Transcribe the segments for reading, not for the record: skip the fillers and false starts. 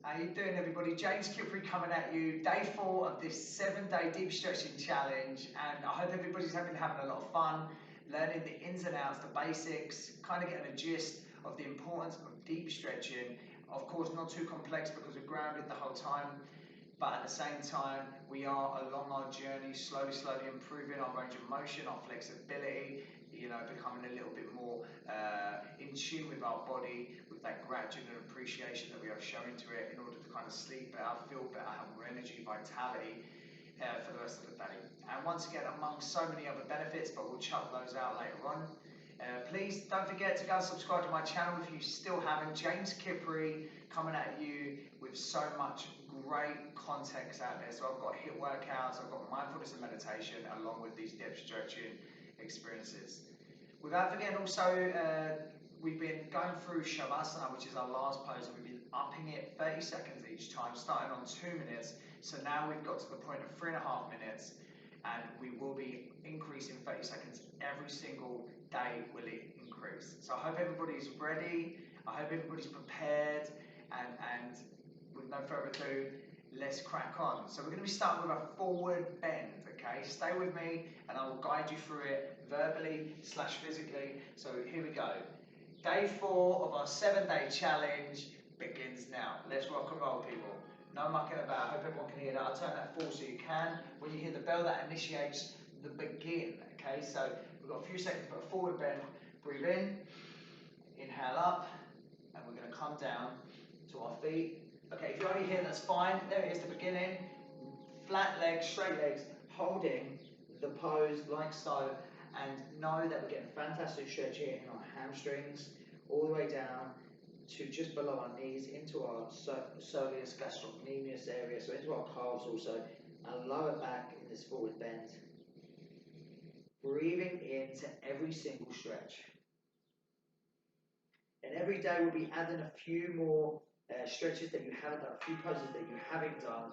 How you doing, everybody? James Kypri coming at you. Day 4 of this 7-day deep stretching challenge, and I hope everybody's having a lot of fun, learning the ins and outs, the basics, kind of getting a gist of the importance of deep stretching. Of course, not too complex because we're grounded the whole time, but at the same time, we are along our journey, slowly improving our range of motion, our flexibility, becoming a little bit more in tune with our body, with that gratitude and appreciation that we are showing to it in order to kind of sleep better, feel better, have more energy, vitality for the rest of the day. And once again, among so many other benefits, but we'll chuck those out later on. Please don't forget to go and subscribe to my channel if you still haven't. James Kypri coming at you with so much great context out there. So I've got HIIT workouts, I've got mindfulness and meditation, along with these depth stretching experiences. Without forgetting also, we've been going through Shavasana, which is our last pose, and we've been upping it 30 seconds each time, starting on 2 minutes. So now we've got to the point of 3.5 minutes, and we will be increasing 30 seconds every single day will it increase. So I hope everybody's ready, I hope everybody's prepared, and with no further ado, let's crack on. So we're going to be starting with a forward bend, okay? Stay with me and I will guide you through it verbally / physically. So here we go. Day 4 of our 7-day challenge begins now. Let's rock and roll, people. No mucking about. I hope everyone can hear that. I'll turn that full so you can. When you hear the bell, that initiates the begin, okay? So we've got a few seconds for a forward bend. Breathe in, inhale up, and we're going to come down to our feet. Okay, if you're only here, that's fine. There it is, the beginning. Flat legs, straight legs, holding the pose like so, and know that we're getting fantastic stretch here in our hamstrings, all the way down to just below our knees, into our soleus gastrocnemius area, so into our calves also, and lower back in this forward bend. Breathing into every single stretch. And every day we'll be adding a few more stretches that you haven't done, a few poses that you haven't done,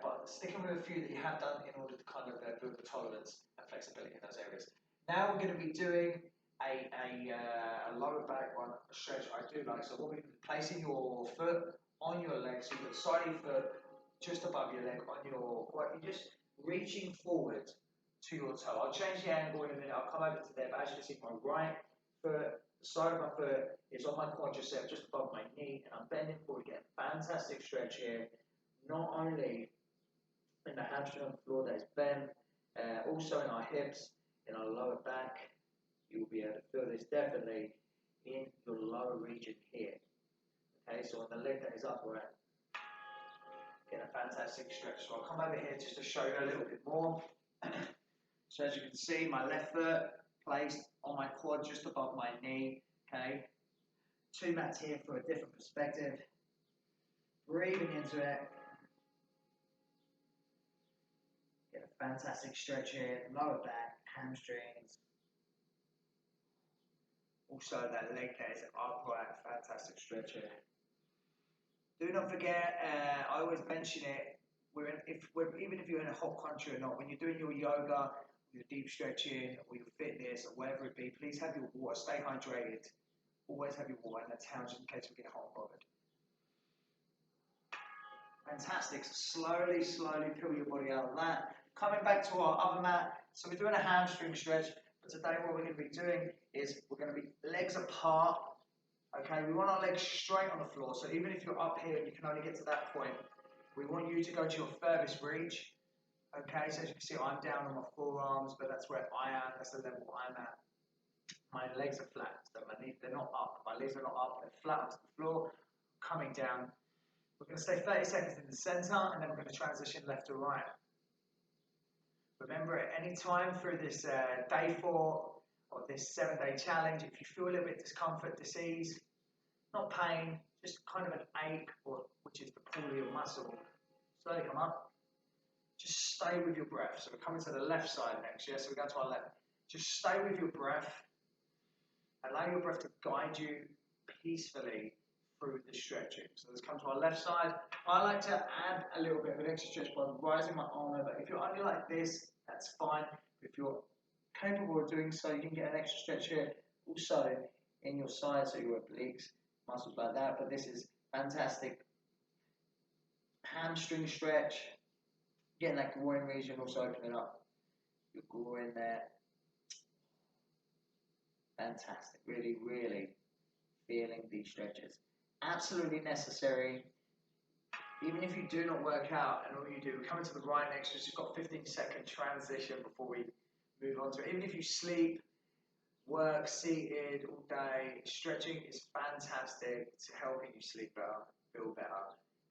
but sticking with a few that you have done in order to kind of build the tolerance and flexibility in those areas. Now we're going to be doing a lower back one, a stretch I do like. So what we're placing your foot on your leg, so you've got the side of your foot just above your leg on your, you're just reaching forward to your toe. I'll change the angle in a minute, I'll come over to there, but as you can see, my right foot, the side of my foot is on my quadricep, just above my knee, and I'm bending forward, getting fantastic stretch here, not only in the hamstring on the floor that is bent, also in our hips, in our lower back. You will be able to feel this definitely in your lower region here. Okay, so on the leg that is upright, get a fantastic stretch. So I'll come over here just to show you a little bit more. So as you can see, my left foot placed on my quad just above my knee. Okay, 2 mats here for a different perspective. Breathing into it. Get a fantastic stretch here, lower back, hamstrings. Also that leg that is upright, fantastic stretch here. Do not forget, I always mention it, even if you're in a hot country or not, when you're doing your yoga, your deep stretching, or your fitness, or whatever it be, please have your water, stay hydrated. Always have your water in the towels in case we get hot and bothered. Fantastic, so slowly peel your body out of that. Coming back to our other mat, so we're doing a hamstring stretch, but today what we're going to be doing is we're going to be legs apart. Okay, we want our legs straight on the floor, so even if you're up here and you can only get to that point, we want you to go to your furthest reach. Okay, so as you can see, I'm down on my forearms, but that's where I am, that's the level I'm at. My legs are flat, so my knees, they're not up, my legs are not up, they're flat onto the floor, coming down. We're going to stay 30 seconds in the center, and then we're going to transition left to right. Remember, at any time through this day 4 of this 7-day challenge, if you feel a little bit of discomfort, disease, not pain, just kind of an ache, which is the pull of your muscle, slowly come up. Just stay with your breath. So we're coming to the left side next, yeah? So we go to our left. Just stay with your breath. Allow your breath to guide you peacefully through the stretching. So let's come to our left side. I like to add a little bit of an extra stretch by rising my arm over. If you're only like this, that's fine. If you're capable of doing so, you can get an extra stretch here. Also in your side, so your obliques, muscles like that. But this is fantastic hamstring stretch, getting that groin region also opening up your groin there. Fantastic, really, really feeling these stretches. Absolutely necessary. Even if you do not work out and all you do, we're coming to the right next, we've just got 15-second transition before we move on to it. Even if you sleep, work seated all day, stretching is fantastic to helping you sleep better, feel better,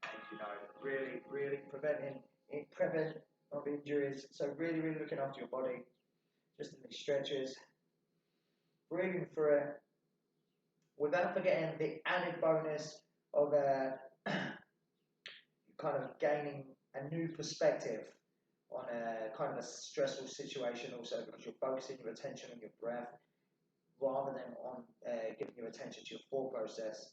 and really, really preventing of injuries. So really, really looking after your body, just in these stretches, breathing through it, without forgetting the added bonus of kind of gaining a new perspective on a kind of a stressful situation also, because you're focusing your attention on your breath rather than on giving your attention to your thought process.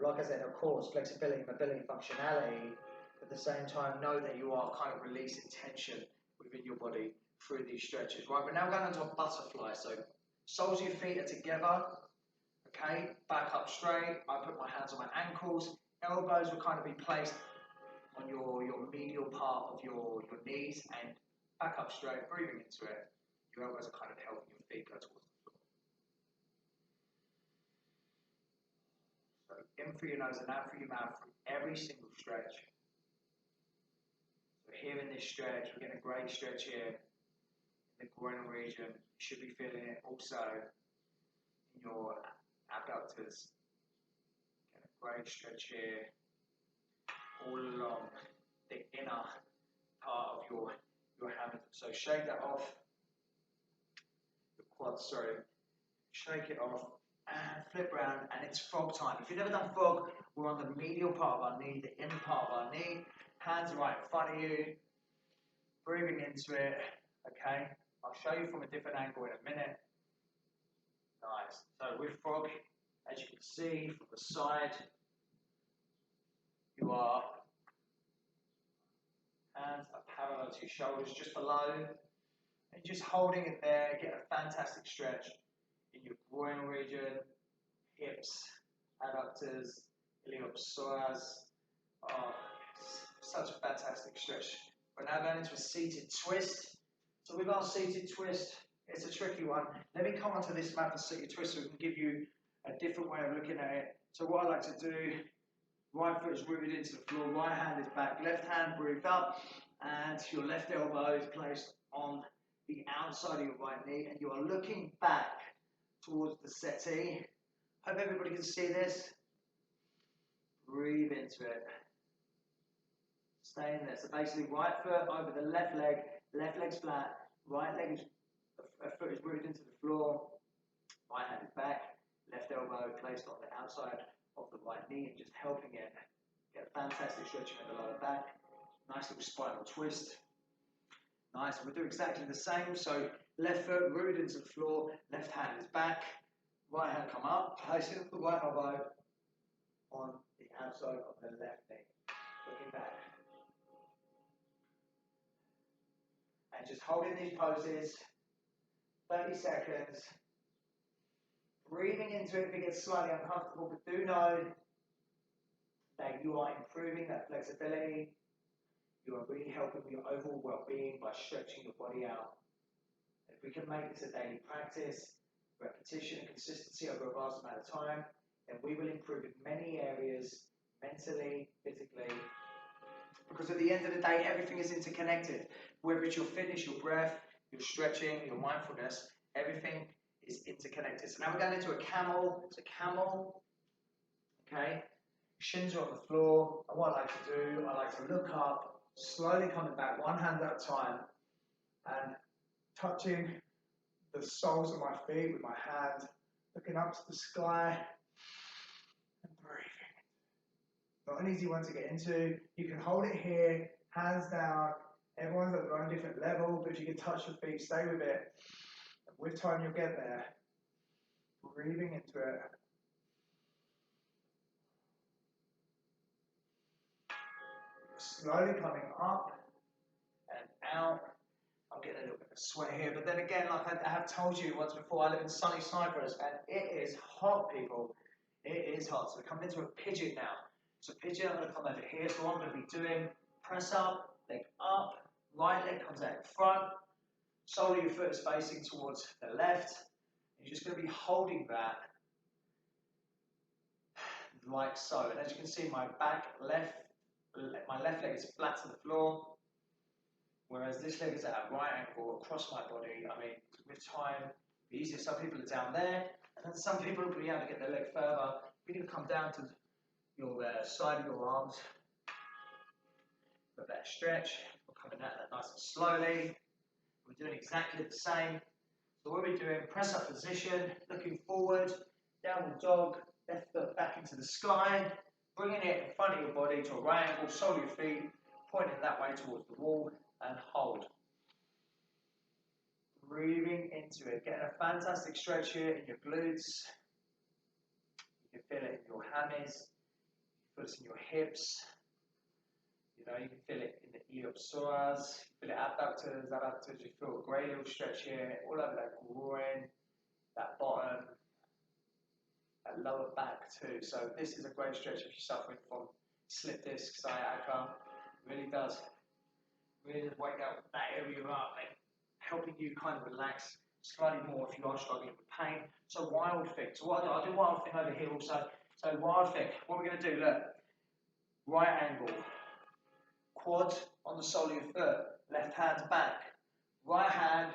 Like I said, of course, flexibility, mobility, functionality, at the same time, know that you are kind of releasing tension within your body through these stretches. Right, we're now going into a butterfly. So soles of your feet are together, okay, back up straight. I put my hands on my ankles. Elbows will kind of be placed on your medial part of your knees, and back up straight, breathing into it. Your elbows are kind of helping your feet go towards the floor. So in through your nose and out through your mouth through every single stretch. So here in this stretch, we're getting a great stretch here in the groinal region. You should be feeling it also in your abductors. Get a great stretch here all along the inner part of your hammer. So shake that off. The quads, sorry. Shake it off and flip around, and it's frog time. If you've never done frog, we're on the medial part of our knee, the inner part of our knee. Hands right in front of you. Breathing into it. Okay. I'll show you from a different angle in a minute. Nice. So with frog, as you can see from the side, you are hands are parallel to your shoulders, just below, and just holding it there. Get a fantastic stretch in your groin region, hips, adductors, iliopsoas. Oh, such a fantastic stretch. We're now going into a seated twist. So with our seated twist, it's a tricky one. Let me come onto this mat for seated twist so we can give you a different way of looking at it. So what I like to do, right foot is rooted into the floor, right hand is back, left hand breathe up, and your left elbow is placed on the outside of your right knee, and you are looking back towards the settee. Hope everybody can see this. Breathe into it. Stay in there. So basically, right foot over the left leg's flat, right leg is, foot is rooted into the floor, right hand is back, left elbow placed on the outside of the right knee, and just helping it get a fantastic stretching of the lower back. Nice little spinal twist. Nice. We'll do exactly the same. So left foot rooted into the floor, left hand is back, right hand come up, placing the right elbow on the outside of the left knee. Looking back. And just holding these poses, 30 seconds. Breathing into it if it gets slightly uncomfortable, but do know that you are improving that flexibility. You are really helping with your overall well-being by stretching your body out. If we can make this a daily practice, repetition and consistency over a vast amount of time, then we will improve in many areas, mentally, physically, because at the end of the day, everything is interconnected. Whether it's your fitness, your breath, your stretching, your mindfulness, everything is interconnected. So now we're going into a camel. It's a camel, okay? Shins are on the floor, and what I like to do, I like to look up, slowly coming back, one hand at a time, and touching the soles of my feet with my hand, looking up to the sky, and breathing. Not an easy one to get into. You can hold it here, hands down. Everyone's at their own different level, but if you can touch your feet, stay with it. With time, you'll get there. Breathing into it. Slowly coming up and out. I'm getting a little bit of sweat here, but then again, like I have told you once before, I live in sunny Cyprus, and it is hot, people. It is hot. So we're coming into a pigeon now. So pigeon, I'm going to come over here. So what I'm going to be doing, press up, leg up, right leg comes out in front, sole of your foot is facing towards the left. You're just going to be holding that like so. And as you can see, my my left leg is flat to the floor, whereas this leg is at a right angle across my body. I mean, with time, it's easier. Some people are down there, and then some people will be able to get their leg further. You can come down to your side of your arms for that stretch. We're coming out that nice and slowly. We're doing exactly the same. So what we're doing, press up position, looking forward, downward dog, left foot back into the sky, bringing it in front of your body to a right angle, sole of your feet, pointing that way towards the wall, and hold. Breathing into it, getting a fantastic stretch here in your glutes. You can feel it in your hammies, you feel it in your hips. You know, you can feel it in the iliopsoas, you feel it abductors, adductors. You feel a great little stretch here, all over that groin, that bottom, that lower back too. So this is a great stretch if you're suffering from slip disc, sciatica. It really does wake up that area up and helping you kind of relax slightly more if you are struggling with pain. So wild thing. So what I'll do wild thing over here also. So wild thing. What we're going to do, look, right angle. Quad on the sole of your foot, left hand's back, right hand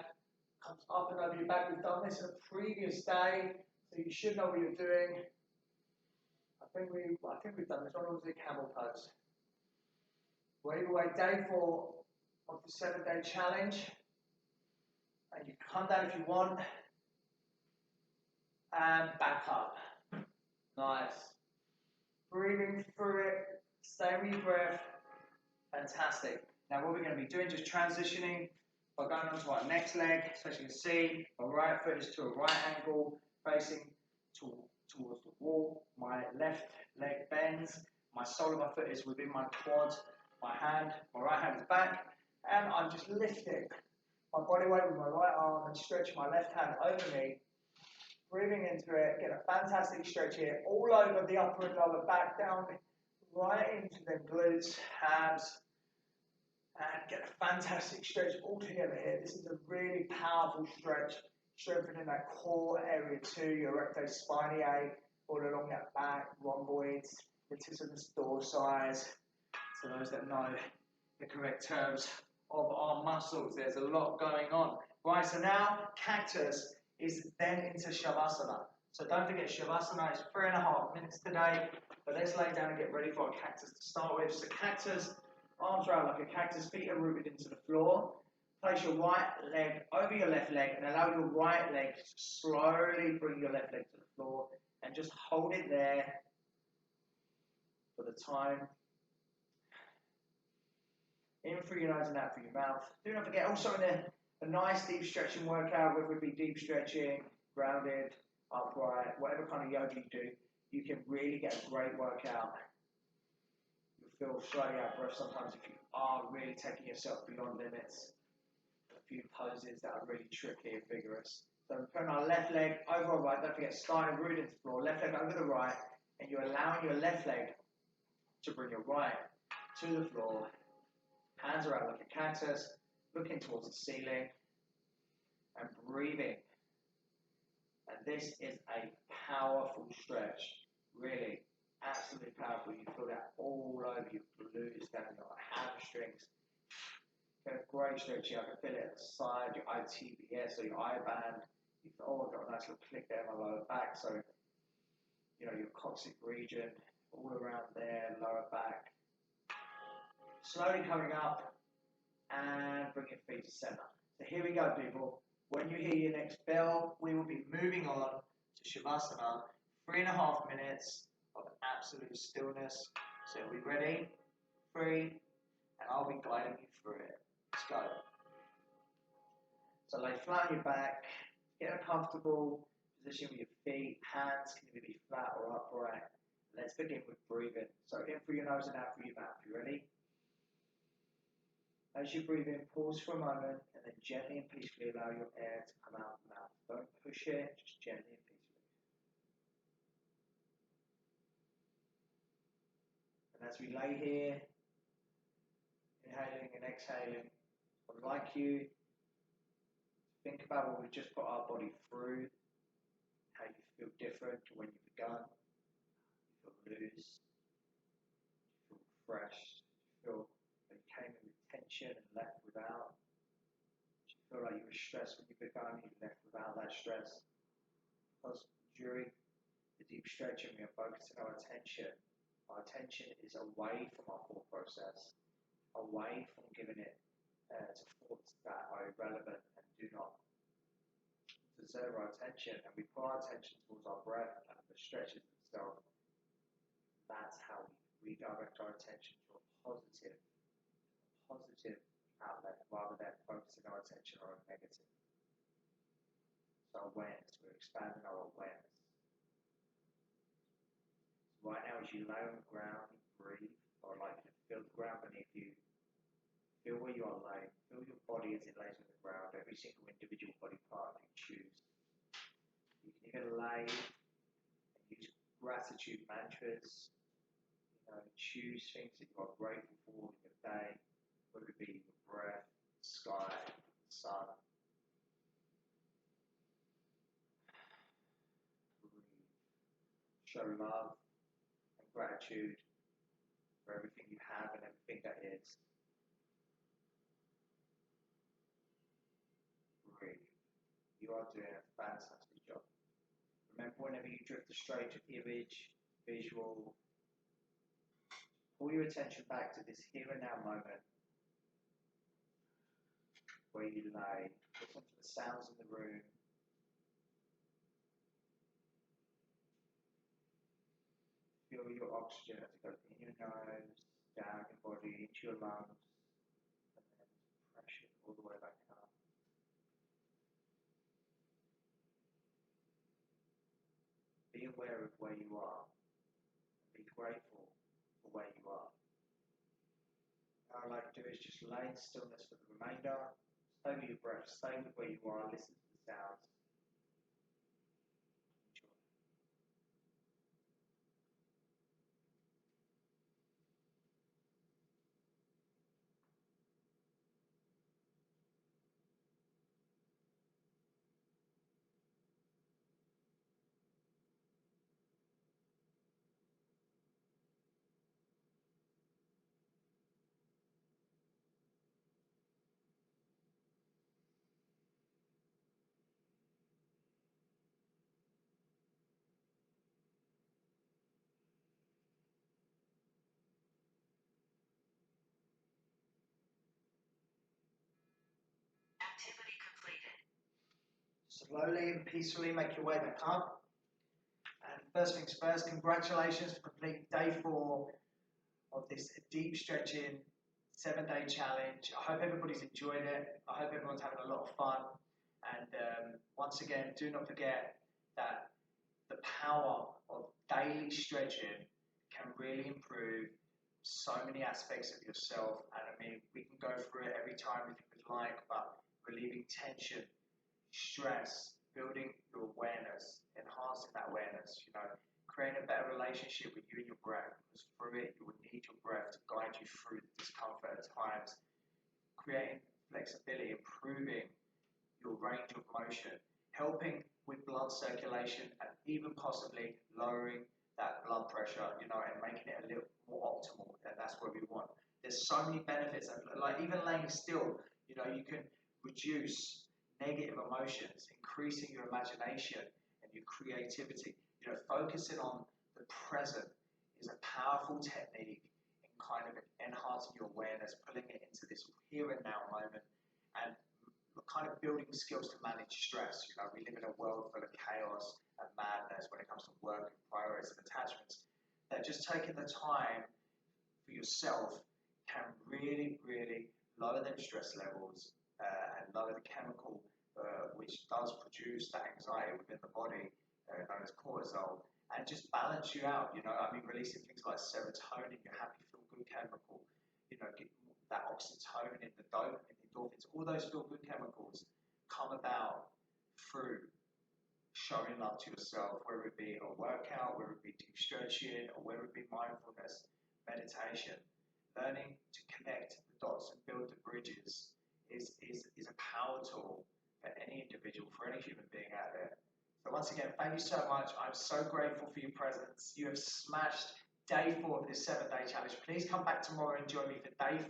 comes up and over your back. We've done this in a previous day, so you should know what you're doing. I think we've done this one. Was the camel pose. Well, either way, day 4 of the 7-day challenge, and you can come down if you want, and back up. Nice. Breathing through it, stay with your breath. Fantastic. Now what we're going to be doing, just transitioning by going on to our next leg. So as you can see, my right foot is to a right angle, facing towards the wall. My left leg bends. My sole of my foot is within my quad. My right hand is back. And I'm just lifting my body weight with my right arm and stretching my left hand over me. Breathing into it. Get a fantastic stretch here. All over the upper and lower back, down right into the glutes, abs. And get a fantastic stretch all together here. This is a really powerful stretch, strengthening that core area too, your recto spinae, all along that back, rhomboids, latissimus dorsi. So those that know the correct terms of our muscles, there's a lot going on. Right, so now cactus is then into shavasana. So don't forget, shavasana is 3.5 minutes today, but let's lay down and get ready for a cactus to start with. So cactus, arms around like a cactus, feet are rooted into the floor. Place your right leg over your left leg and allow your right leg to slowly bring your left leg to the floor and just hold it there for the time. In through your nose and out through your mouth. Do not forget, also in a nice deep stretching workout, whether it be deep stretching, grounded, upright, whatever kind of yoga you do, you can really get a great workout. You'll feel slightly out of breath sometimes if you are really taking yourself beyond limits. A few poses that are really tricky and vigorous. So we're putting our left leg over our right, don't forget, starting rooted into the floor, left leg over the right, and you're allowing your left leg to bring your right to the floor. Hands are out like a cactus, looking towards the ceiling, and breathing. And this is a powerful stretch, really, absolutely powerful. You feel that all over your glutes, down your hamstrings. Get a great stretch here. I can feel it at the side, your ITBS or your eye band. You feel, oh, I've got a nice little click there in my lower back. So, you know, your coccyx region, all around there, lower back. Slowly coming up and bring your feet to center. So here we go, people. When you hear your next bell, we will be moving on to Shavasana. 3.5 minutes of absolute stillness. So are we ready? 3, and I'll be guiding you through it. Let's go. So lay flat on your back. Get a comfortable position with your feet. Hands can either be flat or upright. Let's begin with breathing. So in through your nose and out through your mouth. You ready? As you breathe in, pause for a moment and then gently and peacefully allow your air to come out of the mouth. Don't push it, just gently and peacefully. And as we lay here, inhaling and exhaling, I'd like you to think about what we've just put our body through, how you feel different to when you begun. You feel loose, you feel refreshed, you feel like you came in with tension and left without. You feel like you were stressed when you began, you left without that stress. Because during the deep stretching, we are focusing our attention. Our attention is away from our thought process, away from giving it to thoughts that are irrelevant and do not deserve our attention. And we put our attention towards our breath and the stretches themselves. That's how we redirect our attention to a positive outlet rather than focusing our attention on a negative. So awareness, we're expanding our awareness. So right now, as you lay on the ground and breathe, I would like you to feel the ground beneath you. Feel where you are laying. Feel your body as it lays on the ground, every single individual body part you choose. You can even lay and use gratitude mantras. Choose things that you are grateful for in your day, whether it be your breath, the sky, the sun. Breathe. Show love and gratitude for everything you have and everything that is. Breathe. You are doing a fantastic job. Remember, whenever you drift astray to image, visual, pull your attention back to this here and now moment where you lay. Listen to the sounds in the room. Feel your oxygen as it goes in your nose, down your body, into your lungs, and then pressure all the way back up. Be aware of where you are. And be grateful for where you are. What I'd like to do is just lay in stillness for the remainder. Stay with your breath. Stay with where you are. Listen to the sounds. Enjoy. Activity completed. Slowly and peacefully make your way back up. And first things first, congratulations for completing day 4 of this deep stretching 7-day challenge. I hope everybody's enjoyed it. I hope everyone's having a lot of fun. And once again, do not forget that the power of daily stretching can really improve so many aspects of yourself. And I mean, we can go through it every time if you would like, but relieving tension, stress, building your awareness, enhancing that awareness, creating a better relationship with you and your breath, because through it you will need your breath to guide you through the discomfort at times, creating flexibility, improving your range of motion, helping with blood circulation, and even possibly lowering that blood pressure, and making it a little more optimal, and that's what we want. There's so many benefits, and like even laying still, you can reduce negative emotions, increasing your imagination and your creativity. Focusing on the present is a powerful technique in kind of enhancing your awareness, pulling it into this here and now moment, and kind of building skills to manage stress. We live in a world full of chaos and madness when it comes to work and priorities and attachments. That just taking the time for yourself can really, really lower them stress levels and lower the chemical which does produce that anxiety within the body, known as cortisol, and just balance you out. Releasing things like serotonin, your happy feel-good chemical, that oxytocin, the dopamine, the endorphins, all those feel-good chemicals come about through showing love to yourself, whether it be a workout, whether it be deep stretching, or whether it be mindfulness. meditation, learning to connect the dots and build the bridges is a power tool for any individual, for any human being out there. So once again, thank you so much. I'm so grateful for your presence. You have smashed day 4 of this 7-day challenge. Please come back tomorrow and join me for day 5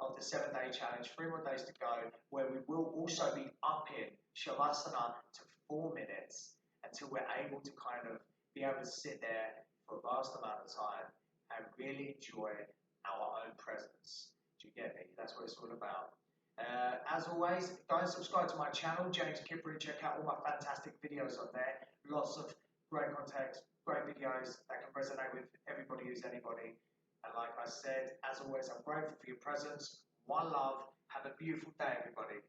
of the 7-day challenge. 3 more days to go, where we will also be upping Shavasana to 4 minutes until we're able to kind of be able to sit there for a vast amount of time and really enjoy our own presence. Do you get me? That's what it's all about. As always, go and subscribe to my channel, James Kypri. Check out all my fantastic videos on there. Lots of great content, great videos that can resonate with everybody who's anybody. And like I said, as always, I'm grateful for your presence. One love. Have a beautiful day, everybody.